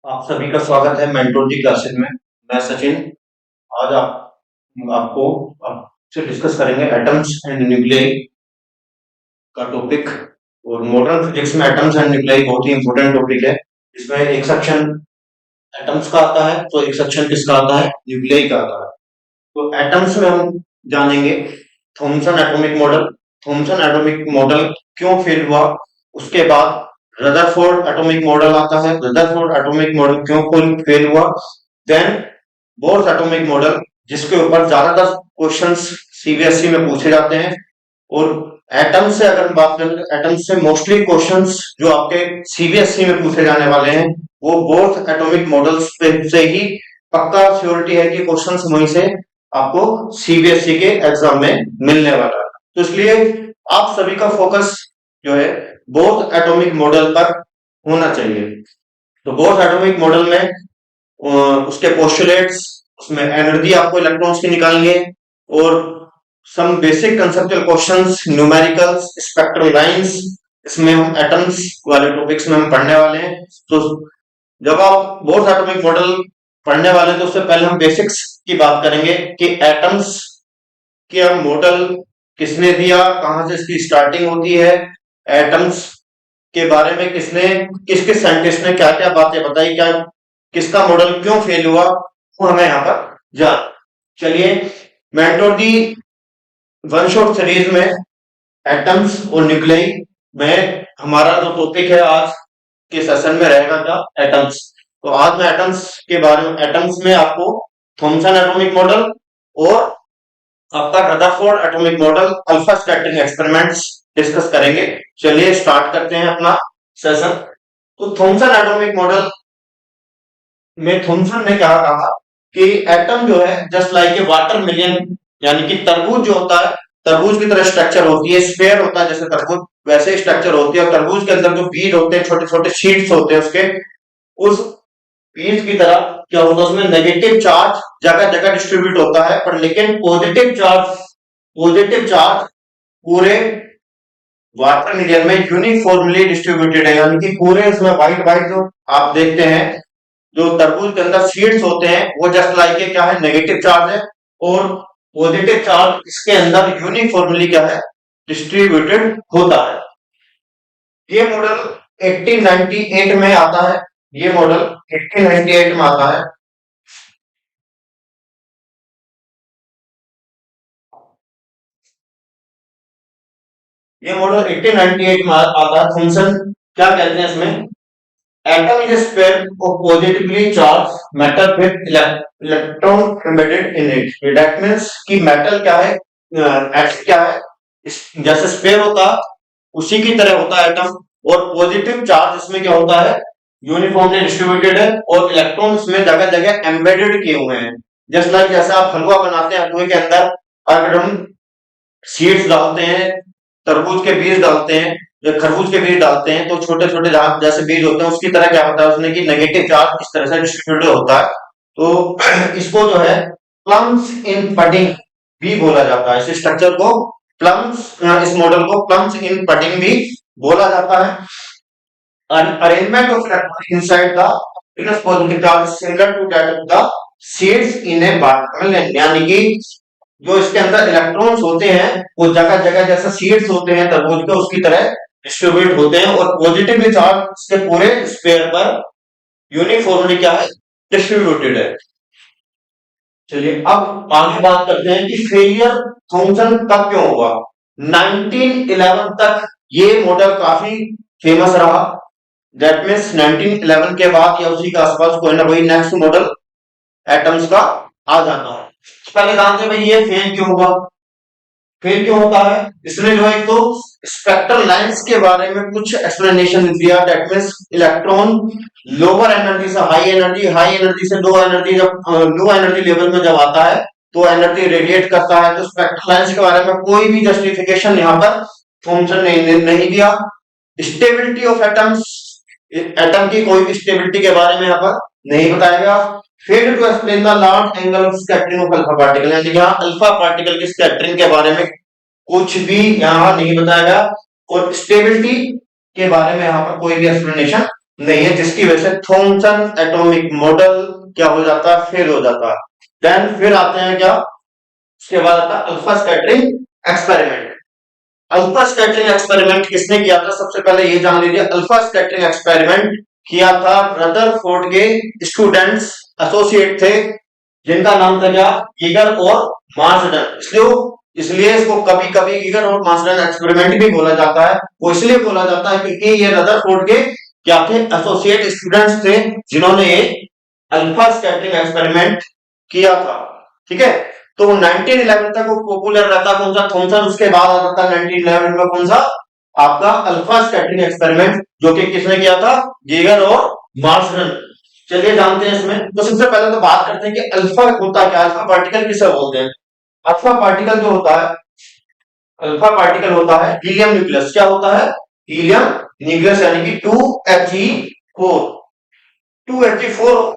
आप सभी का स्वागत है मेंटोर जी क्लासेस में। मैं सचिन। आज आपसे डिस्कस करेंगे एटम्स एंड न्यूक्लियाई का टॉपिक। और मॉडर्न फिजिक्स में एटम्स एंड न्यूक्लियाई बहुत ही इंपॉर्टेंट टॉपिक है। इसमें एक सेक्शन एटम्स का आता है तो एक सेक्शन किसका आता है, न्यूक्लियाई का आता है। तो एटम्स में हम जानेंगे Thomson atomic model. Thomson atomic model क्यों फेल हुआ, उसके बाद रदरफोर्ड एटॉमिक मॉडल आता है, रदरफोर्ड एटॉमिक मॉडल क्यों फेल हुआ, देन बोर्स एटॉमिक मॉडल जिसके ऊपर ज्यादातर क्वेश्चंस सीबीएसई में पूछे जाते हैं। और एटम से अगर हम बात करें तो एटम से मोस्टली क्वेश्चंस जो आपके सीबीएसई में पूछे जाने वाले हैं वो बोर्स एटॉमिक मॉडल्स से ही पक्का श्योरिटी है कि क्वेश्चंस वहीं से आपको सीबीएसई के एग्जाम में मिलने वाला है। तो इसलिए आप सभी का फोकस जो है बोथ एटॉमिक मॉडल पर होना चाहिए। तो बोथ एटॉमिक मॉडल में उसके पोस्टुलेट्स, उसमें एनर्जी आपको इलेक्ट्रॉन्स की निकालनी है और some basic conceptual questions, numericals, spectral lines, इसमें हम एटम्स वाले टॉपिक्स में हम पढ़ने वाले हैं। तो जब आप बोथ एटॉमिक मॉडल पढ़ने वाले हैं तो उससे पहले हम बेसिक्स की बात करेंगे कि एटम्स का मॉडल किसने दिया, कहां से इसकी स्टार्टिंग होती है, एटम्स के बारे में किस किस साइंटिस्ट ने क्या क्या बातें बताई, क्या किसका मॉडल क्यों फेल हुआ, वो हमें यहाँ पर जान। चलिए, मेंटोर दी वन शॉट सीरीज में एटम्स और न्यूक्लियाई में हमारा जो टॉपिक है आज के सेशन में रहेगा क्या, एटम्स। तो आज मैं एटम्स के बारे में, एटम्स में आपको थॉमसन एटॉमिक मॉडल और आपका Rutherford atomic model, alpha scattering experiments discuss करेंगे। चलिए स्टार्ट करते हैं अपना सेशन। तो थॉमसन एटॉमिक मॉडल में थॉमसन ने क्या कहा कि एटम जो है जस्ट लाइक ए वाटर मिलियन, यानी कि तरबूज जो होता है, तरबूज की तरह स्ट्रक्चर होती है, स्फेयर होता है जैसे तरबूज, वैसे स्ट्रक्चर होती है। और तरबूज के अंदर जो बीज होते हैं, छोटे छोटे सीड्स होते हैं उसके, उस बीज की तरह क्या होता है, उसमें नेगेटिव चार्ज जगह जगह डिस्ट्रीब्यूट होता है, पर लेकिन पॉजिटिव चार्ज पूरे वाटर मीडियम में यूनिफॉर्मली डिस्ट्रीब्यूटेड है। यानी कि पूरे उसमें व्हाइट व्हाइट जो आप देखते हैं, जो तरबूज के अंदर सीड्स होते हैं, वो जस्ट लाइक क्या है, नेगेटिव चार्ज है। और पॉजिटिव चार्ज इसके अंदर यूनिफॉर्मली क्या है, डिस्ट्रीब्यूटेड होता है। ये मॉडल 1898 में आता है, ये मॉडल 1898 में आता है। ये मॉडल 1898 में आता है। थॉमसन क्या कहते हैं इसमें, atom is a sphere of positively charged metal with electron embedded in it. That means कि मेटल क्या है, एटम क्या है, जैसे स्फेयर होता उसी की तरह होता है एटम। और पॉजिटिव चार्ज इसमें क्या होता है, यूनिफॉर्मली डिस्ट्रीब्यूटेड है, और इलेक्ट्रॉन इसमें जगह जगह एम्बेडेड किए हुए हैं। जस्ट लाइक जैसे आप हलवा बनाते हैं, हलवे के अंदर अगर हम सीड्स डालते हैं, तरबूज के बीज डालते हैं या खरबूज के बीज डालते हैं, तो छोटे छोटे जैसे बीज होते हैं, उसकी तरह क्या होता है उसमें कि नेगेटिव चार्ज इस तरह से डिस्ट्रीब्यूटेड होता है। तो इसको जो है प्लम्स इन पडिंग भी बोला जाता है। इस स्ट्रक्चर को प्लम्स, इस मॉडल को प्लम्स इन पडिंग भी बोला जाता है। Arrangement of electron inside the inner positive charge similar to that of the seeds in a bottle, यानी कि जो इसके अंदर इलेक्ट्रॉन्स होते हैं वो जगह जगह जैसे सीड्स होते हैं तरबूज के, उसकी तरह डिस्ट्रीब्यूट होते हैं। और पॉजिटिवली चार्ज इसके पूरे स्फीयर पर यूनिफॉर्मली क्या है, डिस्ट्रीब्यूटेड है। चलिए अब आगे बात करते हैं कि फेलियर थॉमसन तक क्यों हुआ। 1911 तक ये मॉडल काफी फेमस रहा। दैट मीन्स 1911 के बाद या उसी के आसपास कोई ना कोई नेक्स्ट मॉडल एटम्स का आ जाता है। पहले जानते हैं भाई ये फेल क्यों हुआ। फेल क्यों होता है, इसने जो है तो स्पेक्ट्रल लाइंस के बारे में कुछ एक्सप्लेनेशन दिया। That means electron lower energy से हाई एनर्जी, हाई एनर्जी से लो एनर्जी, जब लो एनर्जी लेवल में जब आता है तो एनर्जी रेडिएट करता है। तो स्पेक्ट्रल लाइंस के बारे में कोई भी जस्टिफिकेशन यहाँ पर थॉमसन ने नहीं दिया। स्टेबिलिटी ऑफ एटम्स, एटम की कोई भी स्टेबिलिटी के बारे में यहाँ पर नहीं बताया गया। Fail to explain the large angle of scattering of alpha particle, यानी कि यहाँ अल्फा पार्टिकल की स्कैटरिंग के बारे में कुछ भी यहाँ नहीं बताया गया। और स्टेबिलिटी के बारे में यहाँ पर कोई भी एक्सप्लेनेशन नहीं है, जिसकी वजह से थॉमसन एटॉमिक मॉडल क्या हो जाता है, फेल हो जाता है। देन फिर आते हैं क्या, उसके बाद आता है alpha scattering experiment. Alpha scattering experiment किसने किया था, सबसे पहले ये जान लीजिए। अल्फा स्कैटरिंग एक्सपेरिमेंट किया था रदरफोर्ड के स्टूडेंट्स एसोसिएट थे, जिनका नाम था क्या, ईगर और मार्सडन। इसलिए इसको कभी कभी ईगर और मार्सडन एक्सपेरिमेंट भी बोला जाता है। वो इसलिए बोला जाता है क्योंकि ये रदरफोर्ड के क्या थे, एसोसिएट स्टूडेंट्स थे, जिन्होंने अल्फा स्कैटरिंग एक्सपेरिमेंट किया था। ठीक है, तो 1911 तक वो पॉपुलर रहता कौन सा, थॉमसन। उसके बाद आता था 1911 में कौन सा, आपका अल्फा स्कैटरिंग एक्सपेरिमेंट, जो कि किसने किया था, गीगर और मार्सडन। चलिए जानते हैं इसमें। तो सबसे पहले तो बात करते हैं कि अल्फा होता क्या है, अल्फा पार्टिकल किसे बोलते हैं। अल्फा पार्टिकल जो होता है, अल्फा पार्टिकल होता है हीलियम न्यूक्लियस। क्या होता है, हीलियम न्यूक्लियस, यानी कि 2He4। 2He4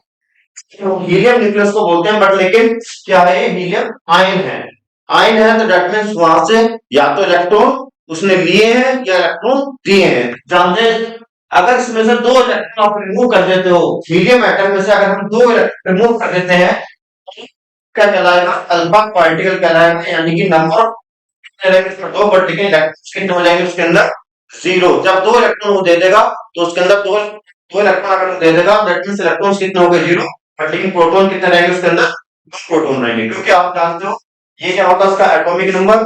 हीलियम न्यूक्लियस को बोलते हैं, बट लेकिन क्या है, हीलियम आयन है। आयन है तो दैट मीन्स वहां से या तो इलेक्ट्रॉन उसने लिए हैं या इलेक्ट्रॉन दिए हैं। जानते हैं, अगर इसमें से दो इलेक्ट्रॉन आप रिमूव कर देते हो, हीलियम एटम में से अगर हम दो इलेक्ट्रॉन रिमूव कर देते हैं, क्या कहलाएगा, अल्फा पार्टिकल कहलाएगा। यानी कि नंबर ऑफ दो, बट लेकिन इलेक्ट्रॉन हो जाएंगे उसके अंदर जीरो। जब दो इलेक्ट्रॉन वो दे देगा तो उसके अंदर दो दो इलेक्ट्रॉन अगर वो दे देगा, दैट मीन्स इलेक्ट्रॉन कितने हो गए, जीरो। बट लेकिन प्रोटॉन कितने रहेंगे उसके अंदर, दो प्रोटॉन रहेंगे। क्योंकि आप जानते हो ये क्या होता है, उसका एटॉमिक नंबर,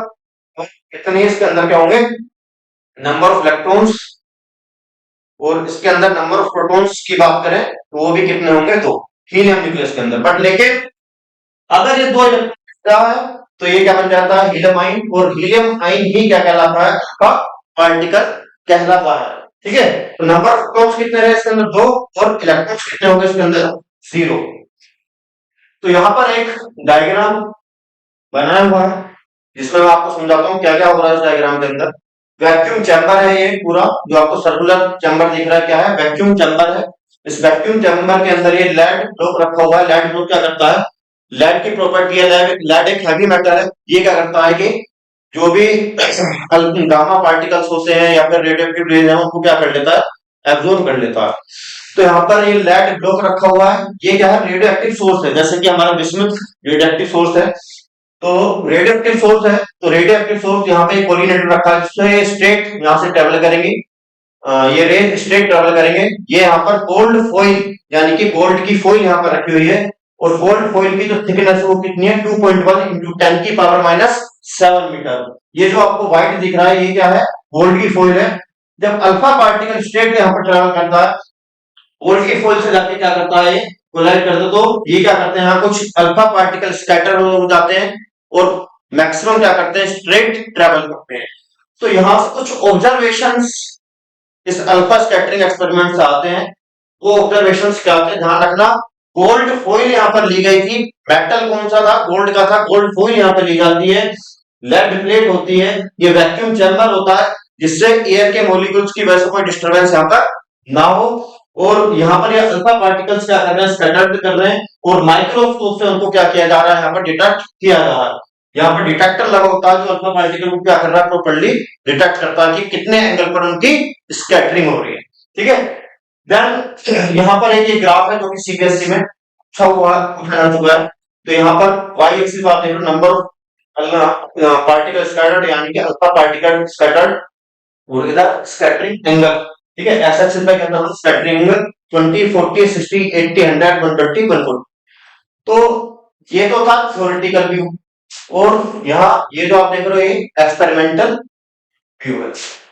और कितने इसके अंदर क्या होंगे, नंबर ऑफ इलेक्ट्रॉन्स। और इसके अंदर नंबर ऑफ प्रोटॉन्स की बात करें तो वो भी कितने होंगे, दो, हीलियम न्यूक्लियस के अंदर। बट लेकिन अगर ये दो इलेक्ट्रॉन है तो ये क्या बन जाता है, हीलियम आइन। और हीलियम आइन ही क्या कहलाता है, आपका पार्टिकल कहलाता है। ठीक है, तो नंबर ऑफ प्रोटॉन्स कितने रहे इसके अंदर, दो, और इलेक्ट्रॉन्स कितने होंगे इसके अंदर, जीरो। तो यहां पर एक डायग्राम बनाया हुआ है, जिसमें मैं आपको समझाता हूँ क्या क्या हो रहा है इस डायग्राम के अंदर। वैक्यूम चैम्बर है ये पूरा, जो आपको सर्कुलर चैम्बर दिख रहा है, क्या है, वैक्यूम चैम्बर है। इस वैक्यूम चैम्बर के अंदर ये लेड ब्लॉक रखा हुआ है। लेड ब्लॉक क्या करता है, लेड की प्रॉपर्टी है, लेड एक हैवी मेटल है। ये क्या करता है कि जो भी गामा पार्टिकल्स होते हैं या फिर रेडियोएक्टिव रेज है, उनको क्या कर लेता है, एब्जॉर्ब कर लेता है। तो यहाँ पर ये लेड ब्लॉक रखा हुआ है। ये क्या है, रेडियोएक्टिव सोर्स है, जैसे कि हमारा बिस्मुथ रेडियोएक्टिव सोर्स है। तो रेडियोएक्टिव सोर्स है, तो रेडियोएक्टिव सोर्स यहाँ पे कोलिनेटर रखा है, जिससे स्ट्रेट यहाँ से ट्रेवल करेंगे, ये रेज स्ट्रेट ट्रेवल करेंगे। ये यहाँ पर गोल्ड फॉइल, यानी कि गोल्ड की फॉइल यहाँ पर रखी हुई है। और गोल्ड फॉइल की जो थिकनेस है वो कितनी है, 2.1 इंटू 10 की पावर माइनस 7 मीटर। ये जो आपको व्हाइट दिख रहा है, ये क्या है, गोल्ड की फॉइल है। जब अल्फा पार्टिकल स्ट्रेट यहाँ पर ट्रेवल करता है, गोल्ड की फॉइल से जाके क्या करता है, ये कोलाइड करता है, तो ये क्या करते हैं, यहाँ कुछ अल्फा पार्टिकल स्कैटर हो जाते हैं, और मैक्सिमम क्या करते हैं, स्ट्रेट ट्रेवल करते हैं। तो यहाँ से कुछ ऑब्जर्वेशंस इस अल्फा स्कैटरिंग एक्सपेरिमेंट से आते हैं। वो ऑब्जर्वेशंस क्या होते हैं, ध्यान रखना। गोल्ड फॉइल यहाँ पर ली गई थी, मेटल कौन सा था, गोल्ड का था। गोल्ड फॉइल यहाँ पर ली जाती है, लेड प्लेट होती है, ये वैक्यूम चैम्बर होता है, जिससे एयर के मॉलिक्यूल्स की वजह से कोई डिस्टर्बेंस यहाँ पर ना हो। और यहाँ पर ये अल्फा पार्टिकल्स क्या कर रहे हैं, स्कैटर्ड कर रहे हैं, और माइक्रोस्कोप से उनको क्या किया जा रहा है, यहाँ पर डिटेक्ट किया जा रहा है। यहाँ पर डिटेक्टर लगा होता है, जो अल्फा पार्टिकल को क्या कर रहा है, प्रॉपर्ली डिटेक्ट करता है कि कितने एंगल पर उनकी स्कैटरिंग हो रही है। ठीक है, देन यहाँ पर एक ये ग्राफ है जो कि सीबीएसई में अच्छा हुआ उठाया चुका है। तो यहाँ पर वाई एक्सिस आप देख रहे हो, नंबर ऑफ पार्टिकल स्कैटर्ड, यानी कि अल्फा पार्टिकल स्कैटर्ड, और इधर स्कैटरिंग एंगल। ठीक है, एस एक्सिस पे क्या था, स्कैटरिंग एंगल 20, 40, 60, 80, 100, 130, 140। तो ये तो था थ्योरेटिकल व्यू। और यहाँ ये जो आप देख रहे हो, ये एक्सपेरिमेंटल व्यू है।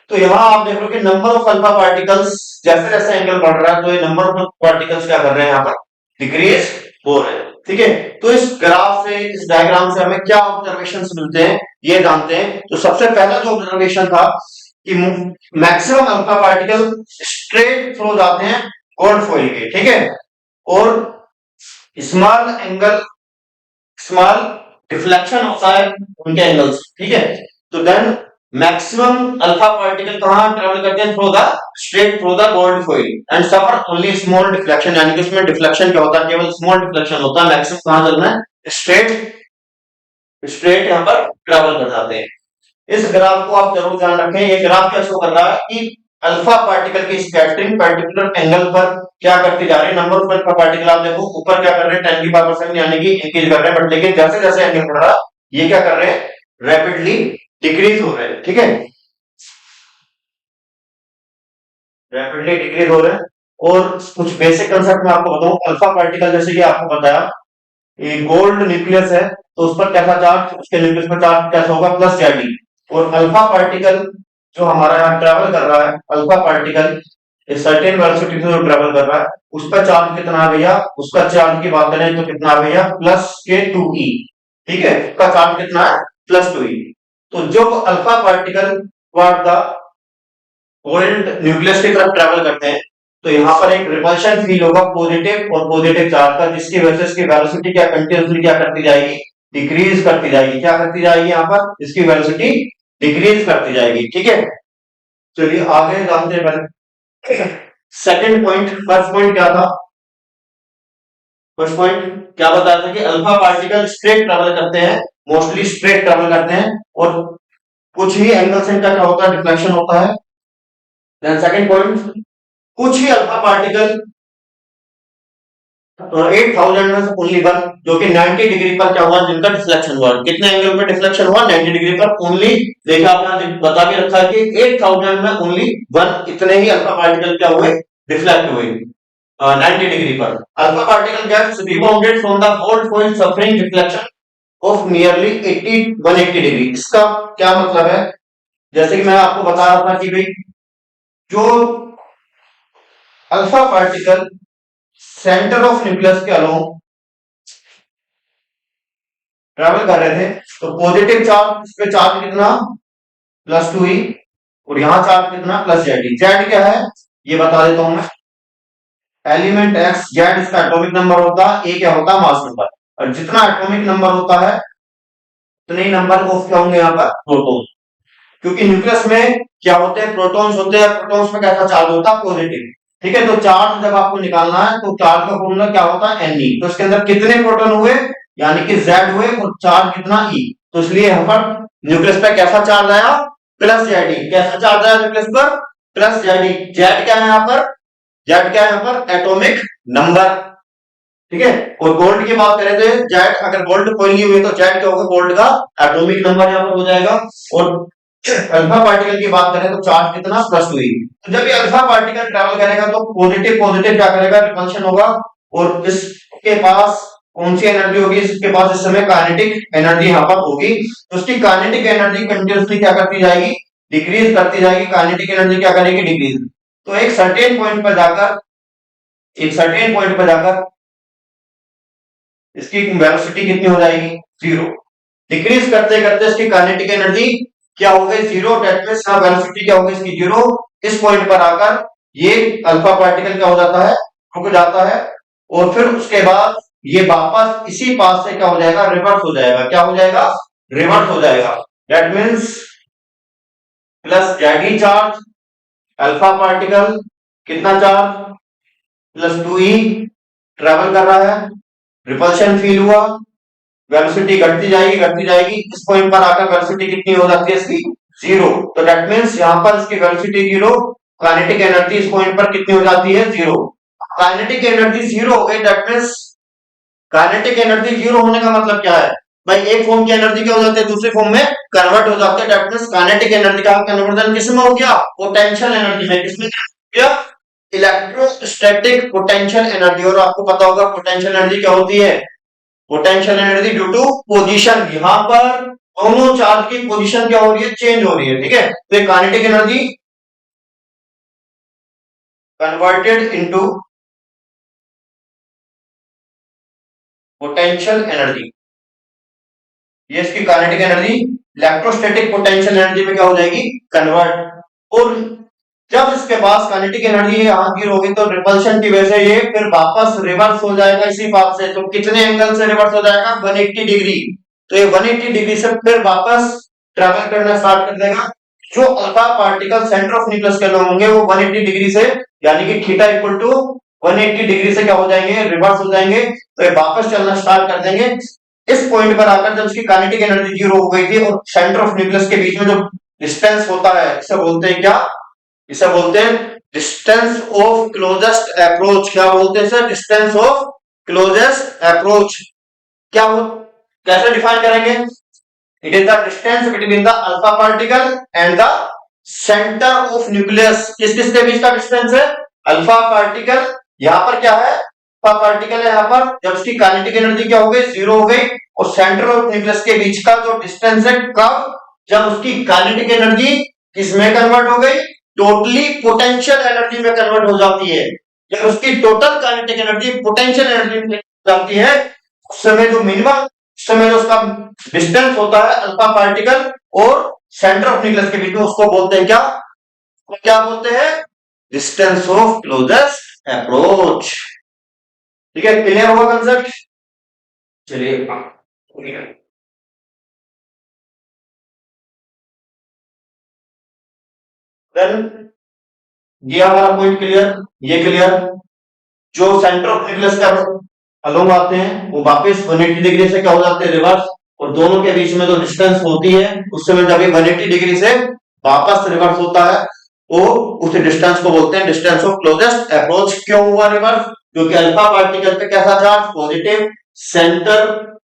तो यहाँ आप देख रहे हो कि नंबर ऑफ अल्फा पार्टिकल्स, जैसे जैसे एंगल बढ़ रहा है, तो ये नंबर ऑफ पार्टिकल्स क्या कर रहे हैं, यहाँ पर डिक्रीज हो रहे हैं। ठीक है, तो इस ग्राफ से, इस डायग्राम से हमें क्या ऑब्जर्वेशन मिलते हैं, ये जानते हैं। तो सबसे पहला जो ऑब्जर्वेशन था कि maximum alpha particle straight through जाते हैं गोल्ड फॉइल के। ठीक है, और स्मॉल एंगल, स्मॉल डिफ्लेक्शन होता है उनके एंगल्स। ठीक है, तो देन मैक्सिमम अल्फा पार्टिकल कहां ट्रेवल करते हैं, through the straight through the gold foil, and suffer only small deflection, यानी कि उसमें डिफ्लेक्शन क्या होता है, केवल स्मॉल डिफ्लेक्शन होता है। मैक्सिमम कहां चलना है, स्ट्रेट, स्ट्रेट यहां पर ट्रेवल कर जाते हैं। इस ग्राफ को आप जरूर ध्यान रखें। ये ग्राफ क्या शो कर रहा है कि अल्फा पार्टिकल की स्कैटरिंग पर्टिकुलर एंगल पर क्या करती जा रही है, नंबर ऑफ अल्फा पार्टिकल आप देखो ऊपर क्या कर रहे हैं 10 की पावर 7 यानी कि इंक्रीज कर रहे हैं, बट लेकिन जैसे जैसे एंगल बढ़ रहा है ये क्या कर रहे हैं, रैपिडली डिक्रीज हो रहे हैं, ठीक है, रैपिडली डिक्रीज हो रहे हैं। और कुछ बेसिक कंसेप्ट में आपको बताऊं, अल्फा पार्टिकल जैसे कि आपको बताया ये गोल्ड न्यूक्लियस है तो उस पर कैसा चार्ज, उसके न्यूक्लियस पर चार्ज कैसा होगा, प्लस जेडी। और अल्फा पार्टिकल जो हमारा यहाँ ट्रेवल कर रहा है, अल्फा पार्टिकल सर्टेन वेलोसिटी से जो ट्रेवल कर रहा है उस पर चार्ज कितना आ भैया, उसका चार्ज की बात करें तो कितना आ भैया, प्लस के 2e, ठीक है, उसका चार्ज कितना है, प्लस 2e। तो जो alpha particle toward the gold nucleus की तरफ ट्रेवल करते हैं तो यहाँ पर एक रिपल्शन फील होगा पॉजिटिव और पॉजिटिव चार्ज का, जिसकी वजह से इसकी वेलोसिटी क्या कंटिन्यूसली क्या करती जाएगी, डिक्रीज करती जाएगी, क्या करती जाएगी, यहाँ पर इसकी वेलोसिटी डिक्रीज करती जाएगी, ठीक है। चलिए आगे जानते हैं पहले सेकंड पॉइंट। फर्स्ट पॉइंट क्या था, फर्स्ट पॉइंट क्या बताया था कि अल्फा पार्टिकल स्ट्रेट ट्रेवल करते हैं, मोस्टली स्ट्रेट ट्रेवल करते हैं और कुछ ही एंगल से इनका क्या होता है, डिफ्लेक्शन होता है। देन सेकंड पॉइंट, कुछ ही अल्फा पार्टिकल 8000 में से ओनली वन जो कि 90 डिग्री पर क्या हुआ, जिनका डिफ्लेक्शन हुआ, कितने एंगल में डिफ्लेक्शन हुआ, 90 डिग्री पर ओनली। देखा आपने बता भी रखा है कि 8000 में ओनली वन इतने ही अल्फा पार्टिकल क्या हुए, डिफ्लेक्ट हुए 90 डिग्री पर। Alpha particle gets rebounded from the gold foil suffering deflection of nearly 180 degree. इसका क्या मतलब है, जैसे कि मैं आपको बता रहा था कि भाई जो alpha particle centre of nucleus के अलोंग ट्रेवल कर रहे थे तो पॉजिटिव चार्ज, इस पे चार्ज कितना, प्लस 2e, और यहां चार्ज कितना, प्लस जेड। जेड क्या है ये बता देता हूं मैं, एलिमेंट एक्स जेड इसका एटॉमिक नंबर होता है, ए क्या होता है, मास नंबर, और जितना एटॉमिक नंबर होता है उतने ही नंबर ऑफ क्या होंगे यहाँ पर, प्रोटॉन। क्योंकि न्यूक्लियस में क्या होते हैं, प्रोटॉन्स होते हैं, प्रोटॉन्स में कैसा चार्ज होता है, पॉजिटिव, ठीक है। तो चार्ज जब आपको निकालना है तो चार्ज का फॉर्मूला क्या होता है, Ne। तो इसके अंदर कितने प्रोटॉन हुए, यानी कि Z हुए, और चार्ज कितना E। तो इसलिए यहाँ पर न्यूक्लियस पर कैसा चार्ज आया, प्लस जेड। कैसा चार्ज आया न्यूक्लियस पर, प्लस जेड। जेड क्या है यहाँ पर, जेड क्या है यहाँ पर, एटॉमिक नंबर, ठीक है। और गोल्ड की बात करें तो जेड, अगर गोल्ड कोई नहीं हुई तो जेड क्या होगा, गोल्ड का एटॉमिक नंबर यहाँ पर हो जाएगा। और अल्फा पार्टिकल की बात करें तो चार्ज कितना, प्लस 2e। तो जब ये अल्फा पार्टिकल ट्रैवल करेगा तो पॉजिटिव पॉजिटिव क्या करेगा, रिपल्शन होगा, और इसके पास कौन सी एनर्जी होगी, इसके पास इस समय काइनेटिक एनर्जी यहाँ पर होगी। तो उसकी काइनेटिक एनर्जी कंटिन्यूसली क्या करती जाएगी, डिक्रीज करती जाएगी। काइनेटिक एनर्जी क्या करेगी, डिक्रीज। तो एक सर्टेन पॉइंट पर जाकर, एक सर्टेन पॉइंट पर जाकर इसकी वेलोसिटी कितनी हो जाएगी, जीरो। डिक्रीज करते करते इसकी काइनेटिक एनर्जी क्या हो गई, जीरो। डेट मींस यहाँ वेलोसिटी क्या होगी इसकी, जीरो। इस पॉइंट पर आकर ये अल्फा पार्टिकल क्या हो जाता है, रुक जाता है, और फिर उसके बाद ये वापस इसी पास से क्या हो जाएगा, रिवर्स हो जाएगा। क्या हो जाएगा, रिवर्स हो जाएगा। डेट मींस प्लस जेडी चार्ज, अल्फा पार्टिकल कितना चार्ज, प्लस 2e, ट्रेवल कर रहा है, रिपल्शन फील हुआ, वेलोसिटी घटती जाएगी। इस पॉइंट पर आकर वेलोसिटी कितनी हो जाती है इसकी, जीरो। तो दैट मींस यहां पर इसकी वेलोसिटी जीरो, काइनेटिक एनर्जी इस पॉइंट पर कितनी हो जाती है, जीरो। काइनेटिक एनर्जी जीरो हो गई, that means kinetic energy zero होने का मतलब क्या है भाई, एक फॉर्म की एनर्जी क्या हो जाती है, दूसरे फॉर्म में कन्वर्ट हो जाती है। दैट मींस काइनेटिक एनर्जी का कन्वर्जन किसमें हो गया, पोटेंशियल एनर्जी में। किसमें हो गया, इलेक्ट्रोस्टैटिक पोटेंशियल एनर्जी। और आपको पता होगा पोटेंशियल एनर्जी क्या होती है, potential energy due to position. यहां पर दोनों चार्ज की पोजीशन क्या हो रही है, चेंज हो रही है, ठीक है। तो kinetic energy converted into potential energy, ये इसकी kinetic energy electrostatic potential energy में क्या हो जाएगी, कन्वर्ट। और जब इसके पास काइनेटिक एनर्जी यहाँ जीरो होगी तो रिपल्शन की वजह से ये फिर वापस रिवर्स हो जाएगा इसी पाथ से। तो कितने एंगल से रिवर्स हो जाएगा, 180 डिग्री। तो ये 180 डिग्री से फिर वापस ट्रेवल करना स्टार्ट कर देगा। जो alpha particle centre of nucleus के लोग होंगे वो 180 डिग्री से, यानी कि थीटा इक्वल टू 180 डिग्री से क्या हो जाएंगे, रिवर्स हो जाएंगे। तो ये वापस चलना स्टार्ट कर देंगे। इस पॉइंट पर आकर जब उसकी काइनेटिक एनर्जी जीरो हो गई थी और सेंटर ऑफ न्यूक्लियस के बीच में जो डिस्टेंस होता है इसे बोलते हैं क्या, इसे बोलते हैं डिस्टेंस ऑफ क्लोजेस्ट अप्रोच। क्या बोलते हैं sir? Distance of closest approach. क्या हो, कैसे डिफाइन करेंगे? It is the distance between the alpha particle and the centre of nucleus. किस किस के बीच का डिस्टेंस है? अल्फा पार्टिकल, यहां पर क्या है? अल्फा पार्टिकल है यहां पर, जब उसकी काइनेटिक एनर्जी क्या हो गई? 0 हो गई। और सेंटर ऑफ न्यूक्लियस के बीच का जो डिस्टेंस है, कब? जब उसकी काइनेटिक एनर्जी किसमें कन्वर्ट हो गई? टोटली पोटेंशियल एनर्जी में कन्वर्ट हो जाती है। जब उसकी total kinetic energy potential energy में जाती है, उस समय जो मिनिमम, उस समय जो उसका डिस्टेंस होता है अल्फा पार्टिकल और सेंटर ऑफ न्यूक्लियस के बीच में, उसको बोलते हैं क्या? क्या बोलते हैं? Distance of closest approach. ठीक है, क्लियर हुआ कंसेप्ट? चलिए देन ये हमारा पॉइंट क्लियर, ये क्लियर। जो सेंटर ऑफ न्यूक्लियस का अलोंग आते हैं वो वापस 180 डिग्री से क्या हो जाते हैं? रिवर्स। और दोनों के बीच में जो डिस्टेंस होती है, उस समय जब ये 180 डिग्री से वापस रिवर्स होता है, वो उस डिस्टेंस को बोलते हैं डिस्टेंस ऑफ क्लोजेस्ट अप्रोच। क्यों हुआ रिवर्स? क्योंकि अल्फा पार्टिकल पे कैसा charge? Positive. Centre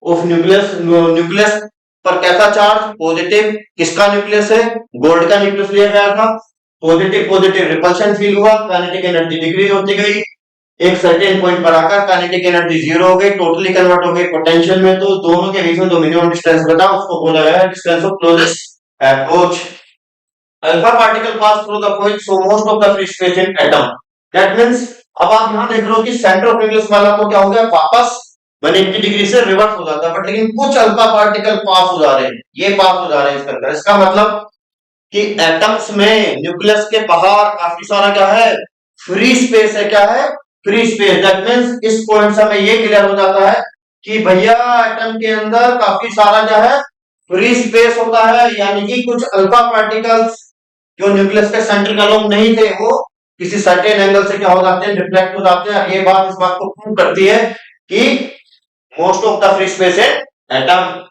of nucleus, nucleus पर कैसा चार्ज? पॉजिटिव। किसका न्यूक्लियस है? गोल्ड का न्यूक्लियस लिया गया था। पॉजिटिव पॉजिटिव रिपल्शन फील हुआ, काइनेटिक एनर्जी डिक्रीज होती गई। एक सर्टेन पॉइंट पर आकर काइनेटिक एनर्जी 0 हो गई, टोटली कन्वर्ट हो गई पोटेंशियल में। तो दोनों के बीच में जो मिनिमम डिस्टेंस बता, उसको बोला गया है distance of closest approach. Alpha particle pass through the point so most of the free space in atom. That means अब आप यहां देख रहे हो कि सेंटर ऑफ न्यूक्लियस वाला तो क्या हो गया? वापस 180 डिग्री से रिवर्स हो जाता है, बट लेकिन कुछ अल्फा पार्टिकल पास हो जा रहे हैं, ये पास हो जा रहे हैं इसके अंदर। इसका मतलब कि एटम्स में न्यूक्लियस के बाहर काफी सारा क्या है? फ्री स्पेस है। क्या है? Free space. दैट मींस इस पॉइंट से हमें ये क्लियर हो जाता है कि भैया एटम के अंदर काफी सारा क्या है? फ्री स्पेस होता है। यानी कि कुछ अल्फा पार्टिकल्स जो न्यूक्लियस के सेंटर के अलोंग नहीं थे, वो किसी सर्टेन एंगल से क्या हो जाते हैं? डिफ्लेक्ट हो जाते हैं। ये बात इस बात को प्रूव करती है कि most of the free space है atom.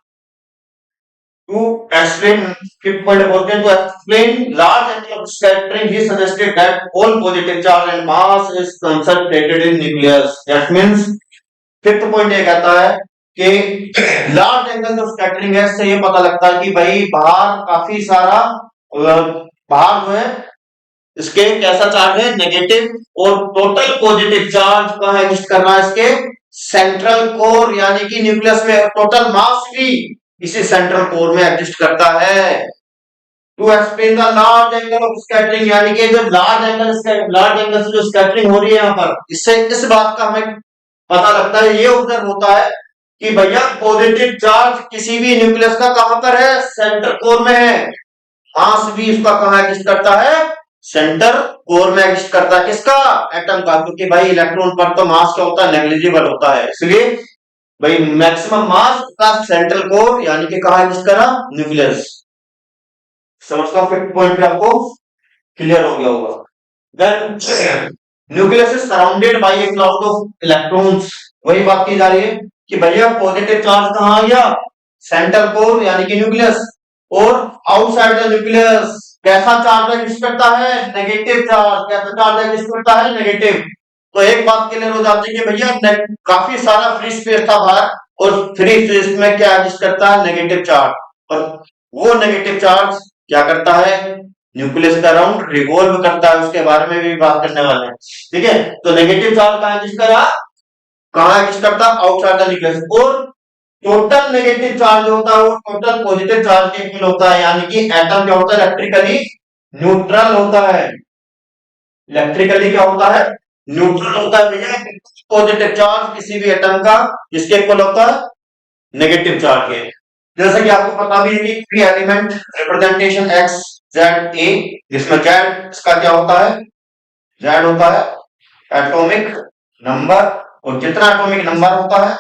To explain, fifth point about it, to explain large angle of scattering, he suggested that all positive charge and mass is concentrated in nucleus. That means fifth point ये कहता है कि large angle of scattering है, इससे ये पता लगता है कि भाई बाहर काफी सारा, बाहर जो है इसके कैसा चार्ज है? नेगेटिव। और टोटल पॉजिटिव चार्ज कहां एग्जिस्ट कर रहा है? इसके सेंट्रल कोर, यानी कि न्यूक्लियस में। टोटल मास भी इसी सेंट्रल कोर में एग्जिस्ट करता है। To explain the large angle of scattering, यानी कि जो लार्ज एंगल से जो स्कैटरिंग हो रही है यहाँ पर, इससे इस बात का हमें पता लगता है, ये ऑब्जर्व होता है कि भैया पॉजिटिव चार्ज किसी भी न्यूक्लियस का कहां पर है? सेंटर कोर में है। मास भी इसका कहां एग्जिस्ट करता है? सेंटर कोर में एग्जिस्ट करता है। किसका? एटम का। क्योंकि भाई इलेक्ट्रॉन पर तो मास क्या होता है? नेग्लिजिबल होता है। इसलिए भाई मैक्सिमम मास का सेंट्रल कोर, यानी कि कहां एग्जिस्ट करा? न्यूक्लियस। समझता हूं फिफ्थ पॉइंट पे आपको क्लियर हो गया होगा। Then nucleus is surrounded by a cloud of electrons. वही बात की जा रही है कि भैया पॉजिटिव चार्ज कहां आ गया? सेंट्रल कोर, यानी कि न्यूक्लियस। और आउटसाइड द न्यूक्लियस कैसा चार्ज एग्जिस्ट करता है? Negative charge. कैसा चार्ज एग्जिस्ट करता है? नेगेटिव। तो एक बात क्लियर हो जाती है कि भैया काफी सारा फ्री स्पेस था बाहर, और फ्री स्पेस में क्या एग्जिस्ट करता है? Negative charge. और वो नेगेटिव चार्ज क्या करता है? न्यूक्लियस का अराउंड रिवॉल्व करता है। उसके बारे में भी बात करने वाले हैं। ठीक है, तो नेगेटिव चार्ज कहां एग्जिस्ट करा? कहां एग्जिस्ट करता? Outside the nucleus. और टोटल नेगेटिव चार्ज होता है वो टोटल पॉजिटिव चार्ज के इक्वल होता है। यानी कि एटम क्या होता है? इलेक्ट्रिकली न्यूट्रल होता है। इलेक्ट्रिकली क्या होता है? न्यूट्रल होता है भैया। पॉजिटिव चार्ज किसी भी एटम का किसके इक्वल होता है? नेगेटिव चार्ज के। जैसे कि आपको पता भी है कि three element representation x Z A, जिसमें जेड इसका क्या होता है? जेड होता है एटॉमिक नंबर। और जितना एटॉमिक नंबर होता है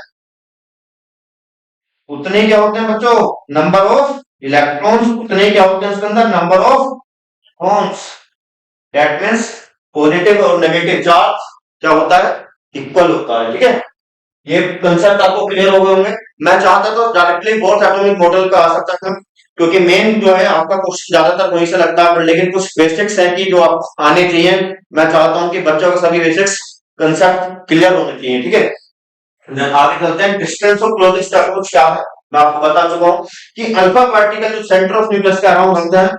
उतने क्या होते हैं बच्चों? Number of electrons. उतने क्या होते हैं इसके अंदर? Number of protons. That means positive और नेगेटिव चार्ज क्या होता है? इक्वल होता है। ठीक है, ये कंसेप्ट आपको क्लियर हो गए होंगे। मैं चाहता तो डायरेक्टली बोर्ड एटॉमिक मॉडल का आ सकता था, क्योंकि मेन जो है आपका क्वेश्चन ज्यादातर वहीं से लगता है, लेकिन कुछ बेसिक्स है कि जो आपको आने चाहिए। मैं चाहता हूं कि बच्चों को सभी बेसिक्स कंसेप्ट क्लियर होने चाहिए, ठीक है। Then आगे चलते हैं, डिस्टेंस ऑफ क्लोजेस्ट अप्रोच क्या है। मैं आपको बता चुका हूं कि अल्फा पार्टिकल जो सेंटर ऑफ न्यूक्लियस के अराउंड होता है,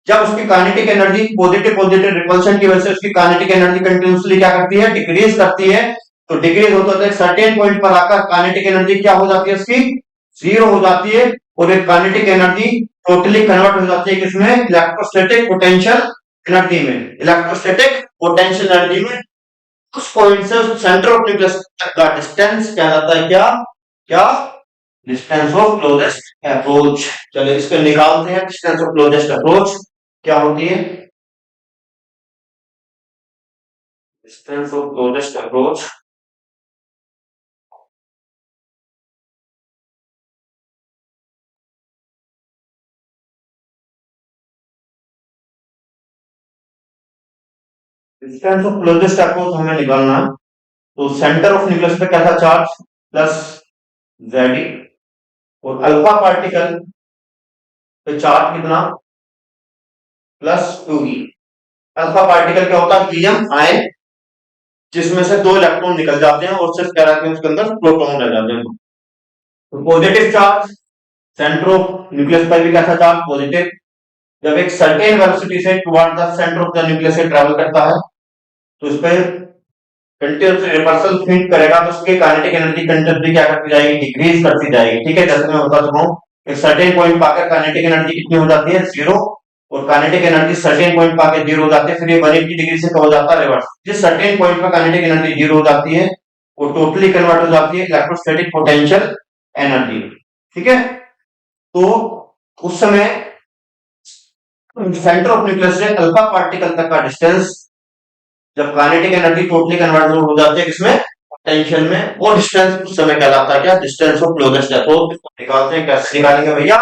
जब उसकी kinetic energy positive positive repulsion की वजह से उसकी काइनेटिक एनर्जी कंटिन्यूअसली क्या करती है, डिक्रीज करती है। तो डिक्रीज होता है सर्टेन पॉइंट पर आकर काइनेटिक एनर्जी क्या हो जाती है, उसकी जीरो हो जाती है, और एक काइनेटिक एनर्जी टोटली कन्वर्ट हो जाती है किसमें, इलेक्ट्रोस्टैटिक पोटेंशियल एनर्जी में। इलेक्ट्रोस्टैटिक पोटेंशियल एनर्जी में उस पॉइंट से उस सेंटर ऑफ न्यूक्लियस तक का डिस्टेंस क्या जाता है, क्या क्या डिस्टेंस ऑफ क्लोजेस्ट अप्रोच। चलिए इसको निकालते हैं, डिस्टेंस ऑफ क्लोजेस्ट अप्रोच क्या होती है। Distance of closest approach distance of closest approach हमें निकालना है। तो सेंटर ऑफ न्यूक्लियस पे क्या था, चार्ज प्लस जेडी, और अल्फा पार्टिकल पे चार्ज कितना, प्लस 2e। अल्फा पार्टिकल क्या होता है, हीलियम आयन, जिसमें से दो इलेक्ट्रॉन निकल जाते हैं और सिर्फ क्या रहते हैं उसके अंदर, प्रोटॉन रह जाते हैं। तो positive charge centre of nucleus पर भी कैसा चार्ज, पॉजिटिव। जब एक सर्टेन वेलोसिटी से toward the centre of the nucleus से ट्रेवल करता है, तो इस पर कंटिन्यूअस रिपल्सन फीड करेगा, तो उसकी काइनेटिक एनर्जी कंटिन्यूअसली क्या करती जाएगी, डिक्रीज करती जाएगी, ठीक है। जैसे मैं बता चुका हूं, एक सर्टेन पॉइंट पाकर काइनेटिक एनर्जी कितनी हो जाती है, जीरो, और काइनेटिक एनर्जी सर्टेन पॉइंट पाकर जीरो हो जाती है, फिर ये 180 डिग्री से हो जाता है रिवर्स। जिस सर्टेन पॉइंट पर काइनेटिक एनर्जी जीरो हो जाती है, वो टोटली कन्वर्ट हो जाती है इलेक्ट्रोस्टैटिक पोटेंशियल एनर्जी, ठीक है। तो उस समय सेंटर ऑफ न्यूक्लियस से अल्फा पार्टिकल तक का डिस्टेंस, जब काइनेटिक एनर्जी टोटली कन्वर्ट हो जाती है किसमें, पोटेंशियल में, वो डिस्टेंस उस समय कहलाता है क्या, डिस्टेंस ऑफ क्लोजेस्ट अप्रोच। निकालते हैं, कैसे निकालेंगे भैया,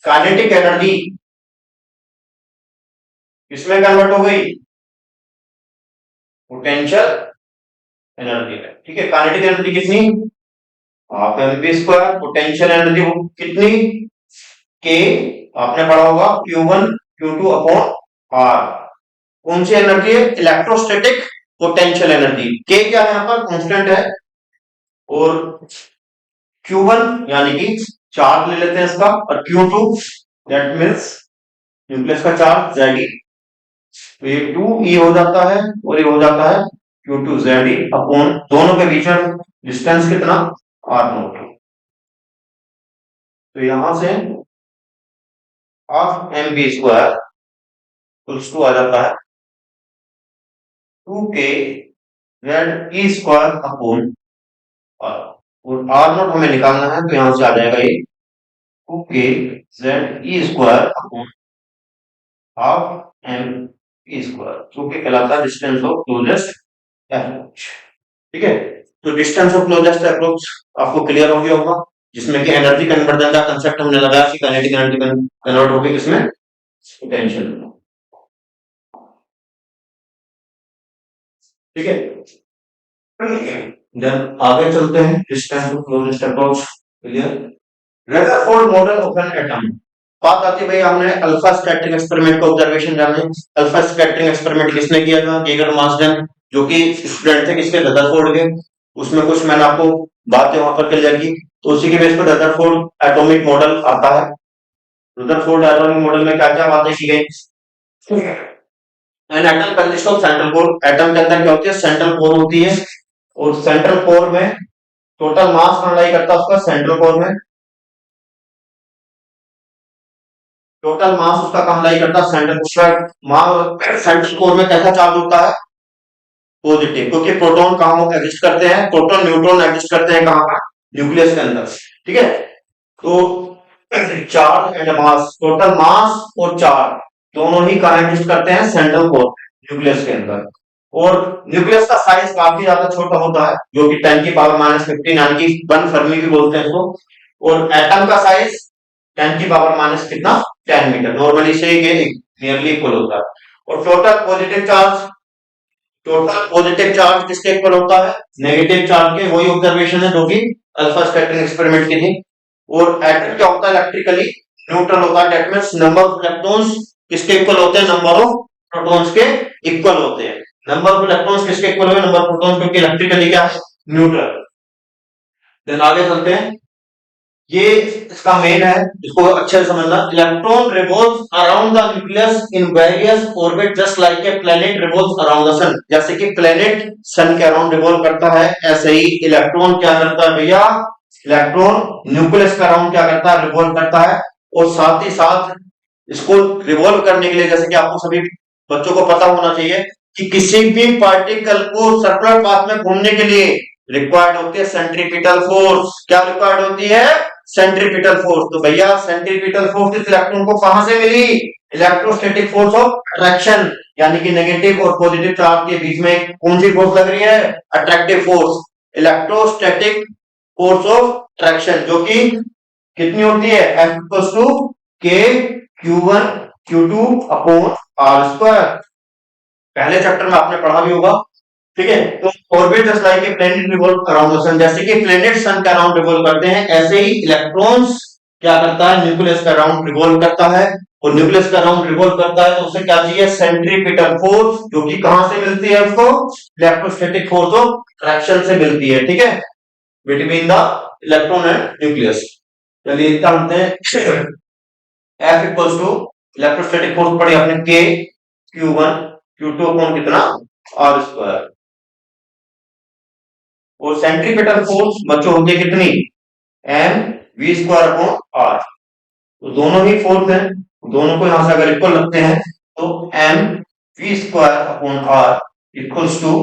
काइनेटिक एनर्जी किसमें कन्वर्ट हो गई, पोटेंशियल एनर्जी में, ठीक है। काइनेटिक एनर्जी कितनी, half m p square, potential energy कितनी, के आपने पढ़ा होगा Q1 Q2 अपॉन आर। कौन सी एनर्जी है, इलेक्ट्रोस्टैटिक पोटेंशियल एनर्जी। के क्या है, यहाँ पर कांस्टेंट है, और Q1 यानी कि चार्ज ले लेते हैं इसका, और Q2 दैट मींस न्यूक्लियस का चार्ज Zd, तो ये 2e हो जाता है, और ये हो जाता है Q2 Zd अपॉन दोनों के बीच में डिस्टेंस कितना, r नॉट। तो यहां से half M B square equals to आ जाता है 2k Z E square upon R, और आर नॉट हमें निकालना है, तो यहां से आ जाएगा ये 2k Z E square upon half M E square, जो कि कहलाता है डिस्टेंस ऑफ क्लोजेस्ट अप्रोच, ठीक है। तो डिस्टेंस ऑफ क्लोजेस्ट अप्रोच आपको क्लियर हो गया होगा, जिसमें कि एनर्जी कन्वर्जन का कंसेप्ट हमने लगाया कि काइनेटिक एनर्जी कन्वर्ट होगी किसमें, पोटेंशियल, ठीक है। देन आगे चलते हैं, distance of closest approach clear. Rutherford model of an atom, बात आती है भाई, हमने अल्फा स्कैटरिंग एक्सपेरिमेंट का ऑब्जर्वेशन जाने। अल्फा स्कैटरिंग एक्सपेरिमेंट किसने किया था, गेगर मार्सडेन, जो कि स्टूडेंट थे किसके, रदरफोर्ड के। उसमें कुछ मैंने आपको बातें वहां पर क्लियर की, तो उसी के बेस पर रदरफोर्ड एटॉमिक मॉडल आता है। रदरफोर्ड एटॉमिक मॉडल में क्या क्या बातें की गई, an atom consist of central core, atom के अंदर क्या होती है, सेंट्रल कोर होती है, और सेंट्रल कोर में टोटल मास कहां लाई करता है उसका, सेंट्रल कोर में टोटल मास उसका कहां लाई करता है, सेंट्रल कोर में कैसा चार्ज होता है, पॉजिटिव, क्योंकि प्रोटॉन कहां एग्जिस्ट करते हैं, प्रोटॉन न्यूट्रॉन एग्जिस्ट करते हैं कहां पर, न्यूक्लियस के अंदर, ठीक है। तो charge and mass, total mass और चार्ज दोनों ही कहां एग्जिस्ट करते हैं, सेंट्रल कोर, न्यूक्लियस के अंदर। और न्यूक्लियस का साइज काफी ज्यादा छोटा होता है, जो कि 10 की पावर -15 यानी कि 1 फर्मी भी बोलते हैं इसको। और एटम का साइज 10 की पावर माइनस कितना, 10 मीटर, नॉर्मली से नियरली इक्वल होता है। और टोटल पॉजिटिव चार्ज किसके इक्वल होता है, नेगेटिव चार्ज के। वही ऑब्जर्वेशन है जो कि अल्फा स्कैटरिंग एक्सपेरिमेंट की थी। और एटम क्या होता है इलेक्ट्रिकली न्यूट्रल होता है, that means number of electrons किसके इक्वल होते हैं, नंबर ऑफ प्रोटॉन्स के इक्वल होते हैं। नंबर ऑफ इलेक्ट्रॉन्स किसके इक्वल होंगे, नंबर ऑफ प्रोटॉन्स, क्योंकि इलेक्ट्रिकली क्या है, न्यूट्रल। देन आगे चलते हैं, ये इसका मेन है, इसको अच्छे से समझना। Electron revolves around the nucleus in various orbit just like a planet revolves around the sun. जैसे कि प्लैनेट सन के अराउंड रिवॉल्व करता है, ऐसे ही इलेक्ट्रॉन क्या करता है भैया, इलेक्ट्रॉन न्यूक्लियस के अराउंड क्या करता है, रिवॉल्व करता है। और साथ ही साथ इसको रिवॉल्व करने के लिए, जैसे कि आपको सभी बच्चों को पता होना चाहिए कि किसी भी पार्टिकल को सर्कुलर पाथ में घूमने के लिए रिक्वायर्ड होती है सेंट्रीपिटल फोर्स। क्या रिक्वायर्ड होती है, सेंट्रीपिटल फोर्स। तो भैया सेंट्रीपिटल फोर्स इस इलेक्ट्रॉन को कहां से मिली, इलेक्ट्रोस्टैटिक फोर्स ऑफ अट्रैक्शन, यानी कि नेगेटिव और पॉजिटिव चार्ज के बीच में कौन सी फोर्स लग रही है, attractive force, electrostatic force of attraction, जो कि कितनी होती है, F equals to K Q1 Q2 upon R square. पहले चैप्टर में आपने पढ़ा भी होगा, ठीक है। तो orbit just like a planet revolve around the sun, जैसे कि प्लैनेट सन के अराउंड रिवॉल्व करते हैं, ऐसे ही इलेक्ट्रॉन्स क्या करता है, न्यूक्लियस के अराउंड रिवॉल्व करता है। और न्यूक्लियस के अराउंड रिवॉल्व करता है तो उसे क्या चाहिए, सेंट्रीपिटल फोर्स, जो कि कहां से मिलती है उसको, इलेक्ट्रोस्टैटिक फोर्स ऑफ अट्रैक्शन से मिलती है, ठीक है, between the electron and nucleus. चलिए इसका जानते हैं, F equals to electrostatic force पढ़ी आपने, K Q1 Q2 अपॉन कितना, R स्क्वायर। और सेंट्रीपिटल फोर्स बच्चों होती है कितनी, m we square upon r. तो दोनों ही फोर्स हैं, दोनों को यहां से अगर इक्वल रखते हैं तो m we square upon are equals to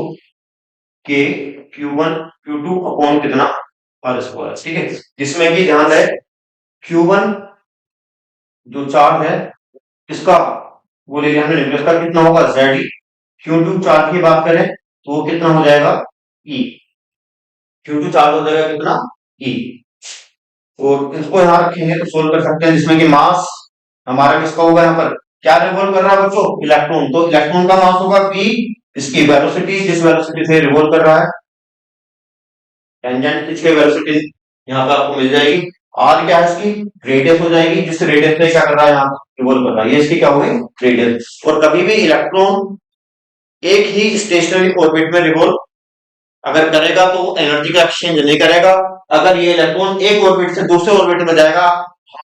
K Q1 Q2 upon कितना, आर स्क्वायर, ठीक है। जिसमें कि ध्यान है Q1 जो चार्ज है किसका, वो ले लिया हमने न्यूक्लियस का, कितना होगा Z। Q2 चार्ज की बात करें तो वो कितना हो जाएगा, E। Q2 चार्ज हो जाएगा कितना, E। और इसको यहाँ रखेंगे तो सोल्व कर सकते हैं, जिसमें कि मास हमारा किसका होगा, यहाँ पर क्या रिवॉल्व कर रहा है बच्चों, इलेक्ट्रॉन। तो इलेक्ट्रॉन का मास होगा P, इसकी वेलोसिटी जिस वेलोसिटी से रिवॉल्व कर रहा है, टेंजेंट इसके वेलोसिटी यहाँ पर आपको मिल जाएगी। आर क्या है, इसकी रेडियस हो जाएगी, जिस रेडियस से क्या कर रहा है, यहाँ रिवॉल्व कर रहा है, ये इसकी क्या होगी, रेडियस। और कभी भी इलेक्ट्रॉन एक ही स्टेशनरी ऑर्बिट में रिवॉल्व अगर करेगा तो एनर्जी का एक्सचेंज नहीं करेगा। अगर ये इलेक्ट्रॉन एक ऑर्बिट से दूसरे ऑर्बिट में जाएगा,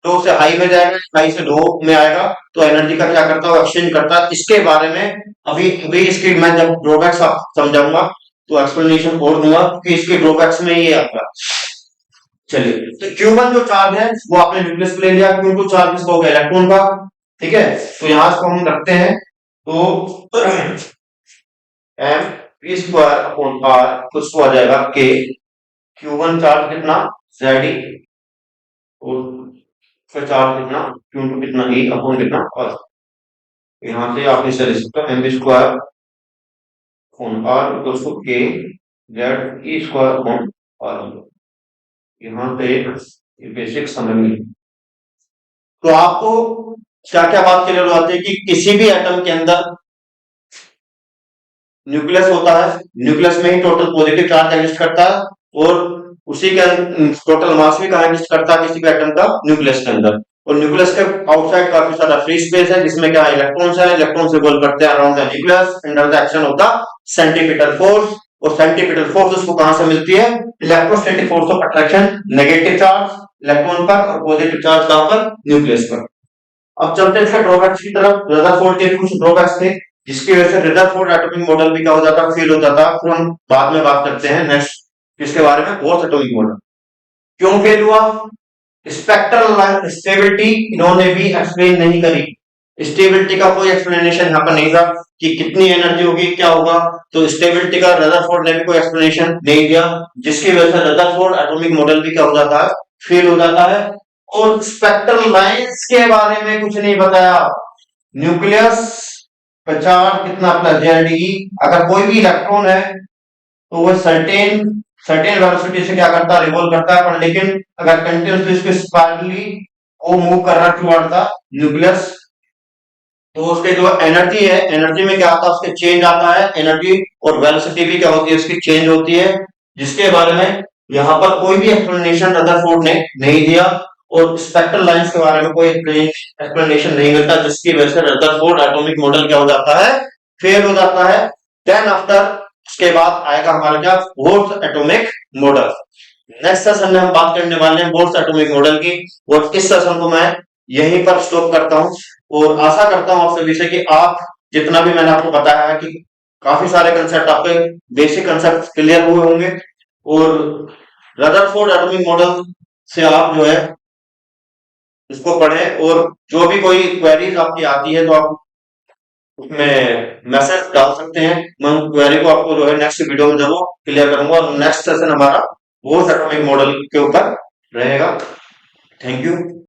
लो से हाई में जाएगा, हाई से लो में आएगा, तो एनर्जी का क्या करता है, एक्सचेंज करता है। इसके बारे में अभी अभी इसकी मैं जब ड्रॉबैक्स समझाऊंगा तो एक्सप्लेनेशन और दूंगा कि इसके ड्रॉबैक्स में ये आता। चलिए, तो Q1 जो चार्ज है वो आपने न्यूक्लियस ले लिया, Q2 चार्ज किसका हो गया, इलेक्ट्रॉन का, ठीक है। तो यहां इसको हम रखते हैं तो m we square upon r उसको आ जाएगा के, Q1 चार्ज कितना जेड ई, और फिर चार्ज कितना Q2 कितना ई अपॉन कितना आर। यहां से आप इसे लिख सकते हो M we square upon are equals to K Z E square upon R. यहां पे बेसिक समझ में। तो आपको क्या क्या बात क्लियर हो जाती है कि किसी भी एटम के अंदर न्यूक्लियस होता है, न्यूक्लियस में ही टोटल पॉजिटिव चार्ज एग्जिस्ट करता है, और उसी के टोटल मास भी कहां एग्जिस्ट करता है, किसी भी एटम का, न्यूक्लियस के अंदर। और न्यूक्लियस के आउटसाइड काफी सारा फ्री स्पेस है, जिसमें क्या इलेक्ट्रॉन्स है, इलेक्ट्रॉन्स रिवॉल्व करते हैं around the nucleus under the action of the centripetal force. और सेंट्रीपिटल फोर्स उसको कहां से मिलती है, electrostatic force of attraction, negative charge electron पर और पॉजिटिव चार्ज कहां पर, न्यूक्लियस पर। अब चलते हैं ड्रॉबैक्स की तरफ। रदरफोर्ड के कुछ ड्रॉबैक्स थे जिसकी वजह से रदरफोर्ड एटॉमिक मॉडल भी क्या हो जाता, फेल हो जाता। फिर हम बाद में बात करते हैं नेक्स्ट इसके बारे में, बोर्स एटॉमिक मॉडल क्यों फेल हुआ। स्पेक्ट्रल स्टेबिलिटी इन्होंने भी एक्सप्लेन नहीं करी, स्टेबिलिटी का कोई एक्सप्लेनेशन यहाँ पर नहीं था कि कितनी एनर्जी होगी, क्या होगा। तो स्टेबिलिटी का रदरफोर्ड ने भी कोई एक्सप्लेनेशन नहीं दिया, जिसकी वजह से रदरफोर्ड एटॉमिक मॉडल भी क्या हो जाता है, फेल हो जाता है। और स्पेक्ट्रल लाइंस के बारे में कुछ नहीं बताया, न्यूक्लियस का चार्ज कितना प्लस जेड। अगर कोई भी इलेक्ट्रॉन है तो वो सर्टेन वेलोसिटी से क्या करता है, रिवॉल्व करता है, पर लेकिन अगर कंटिन्यूसली इसके स्पाइरली वो मूव कर रहा है टुवर्ड द न्यूक्लियस, तो उसके जो एनर्जी है, एनर्जी में क्या आता है, उसके चेंज आता है, एनर्जी और वेलोसिटी भी क्या होती है, उसकी चेंज होती है, जिसके बारे में यहाँ पर कोई भी एक्सप्लेनेशन रदरफोर्ड ने नहीं दिया। और स्पेक्ट्रल लाइंस के बारे में कोई एक्सप्लेनेशन नहीं मिलता, जिसकी वजह से रदरफोर्ड एटॉमिक मॉडल क्या हो जाता है, फेल हो जाता है। देन आफ्टर उसके बाद आएगा हमारा क्या, bourse atomic model. Next session में हम बात करने वाले हैं बोर्स एटॉमिक मॉडल की, और इस सेशन को मैं यहीं पर स्टॉप करता हूं, और आशा करता हूं आप सभी से कि आप जितना भी मैंने आपको बताया है कि काफी सारे कंसेप्ट आपके बेसिक कंसेप्ट क्लियर हुए होंगे, और रदरफोर्ड एटॉमिक मॉडल से आप जो है इसको पढ़ें, और जो भी कोई क्वेरीज आपकी आती है तो आप उसमें मैसेज डाल सकते हैं। मैं क्वेरी को आपको जो है नेक्स्ट वीडियो में जरूर क्लियर करूंगा। नेक्स्ट सेशन हमारा बोर्स एटॉमिक मॉडल के ऊपर रहेगा। Thank you.